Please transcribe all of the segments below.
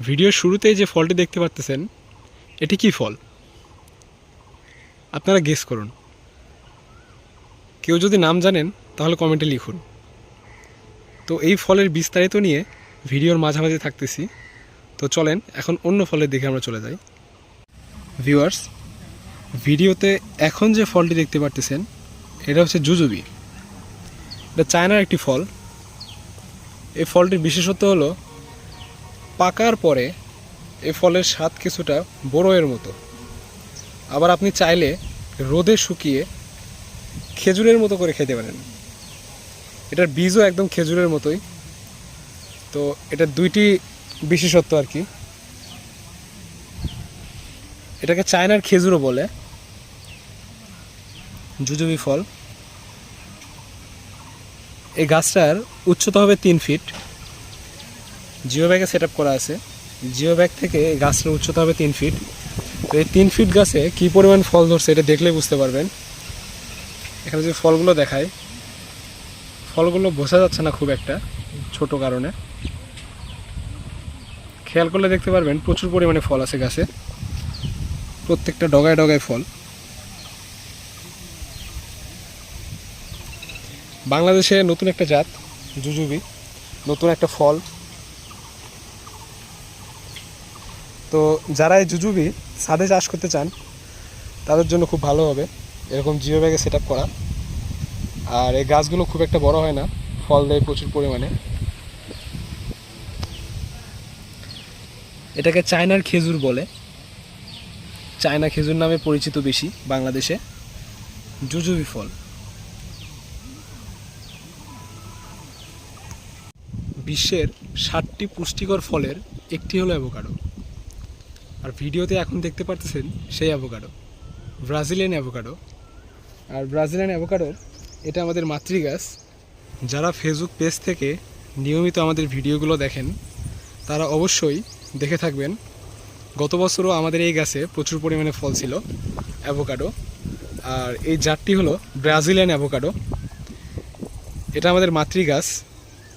ভিডিওর শুরুতেই যে ফলটি দেখতে পাচ্ছেন এটি কি ফল? আপনারা গেস করুন। কেউ যদি নাম জানেন তাহলে কমেন্টে লিখুন। তো এই ফলের বিস্তারিত নিয়ে ভিডিওর মাঝামাঝি থাকতেছি। তো চলেন এখন অন্য ফলের দিকে আমরা চলে যাই। ভিউয়ার্স, ভিডিওতে এখন যে ফলটি দেখতে পাচ্ছেন এটা হচ্ছে জুজুবি। এটা চায়নার একটি ফল। এই ফলটির বিশেষত্ব হলো পাকার পরে এই ফলের স্বাদ কিছুটা বড়ইয়ের মতো। আবার আপনি চাইলে রোদে শুকিয়ে খেজুরের মতো করে খেতে পারেন। এটার বীজও একদম খেজুরের মতোই। তো এটার দুইটি বিশেষত্ব আর কি। এটাকে চায়নার খেজুরও বলে। জুজুবি ফল। এই গাছটার উচ্চতা হবে 3 ফিট। জিও ব্যাগে সেট আপ করা আছে। জিও ব্যাগ থেকে এই গাছটার উচ্চতা হবে 3 ফিট। তো এই 3 ফিট গাছে কী পরিমাণ ফল ধরছে এটা দেখলেই বুঝতে পারবেন। এখানে যে ফলগুলো দেখায়, ফলগুলো বোঝা যাচ্ছে না খুব একটা, ছোট কারণে। খেয়াল করলে দেখতে পারবেন প্রচুর পরিমাণে ফল আছে গাছে, প্রত্যেকটা ডগায় ডগায় ফল। বাংলাদেশে নতুন একটা জাত জুজুবি, নতুন একটা ফল। তো যারা এই জুজুবি ছাদে চাষ করতে চান তাদের জন্য খুব ভালো হবে এরকম জিও ব্যাগে সেট আপ করা। আর এই গাছগুলো খুব একটা বড় হয় না, ফল দেয় প্রচুর পরিমাণে। এটাকে চায়নার খেজুর বলে। চায়না খেজুর নামে পরিচিত বেশি বাংলাদেশে জুজুবি ফল। বিশ্বের 7টি পুষ্টিকর ফলের একটি হলো অ্যাভোকাডো। আর ভিডিওতে এখন দেখতে পাচ্ছেন সেই অ্যাভোকাডো, ব্রাজিলিয়ান অ্যাভোকাডো। আর ব্রাজিলিয়ান অ্যাভোকাডোর এটা আমাদের মাতৃগাছ। যারা ফেসবুক পেজ থেকে নিয়মিত আমাদের ভিডিওগুলো দেখেন তারা অবশ্যই দেখে থাকবেন গত বছরও আমাদের এই গাছে প্রচুর পরিমাণে ফল ছিল অ্যাভোকাডো। আর এই জাতটি হলো ব্রাজিলিয়ান অ্যাভোকাডো। এটা আমাদের মাতৃগাছ।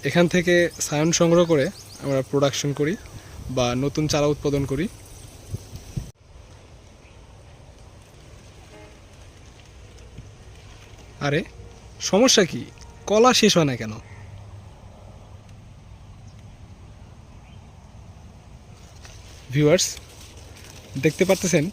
এখান থেকে সায়ন সংগ্রহ করে আমরা প্রোডাকশন করি বা নতুন চারা উৎপাদন করি। আরে সমস্যা কি? কলা শেষ হয় না কেন? ভিউয়ার্স, দেখতে পাচ্ছেন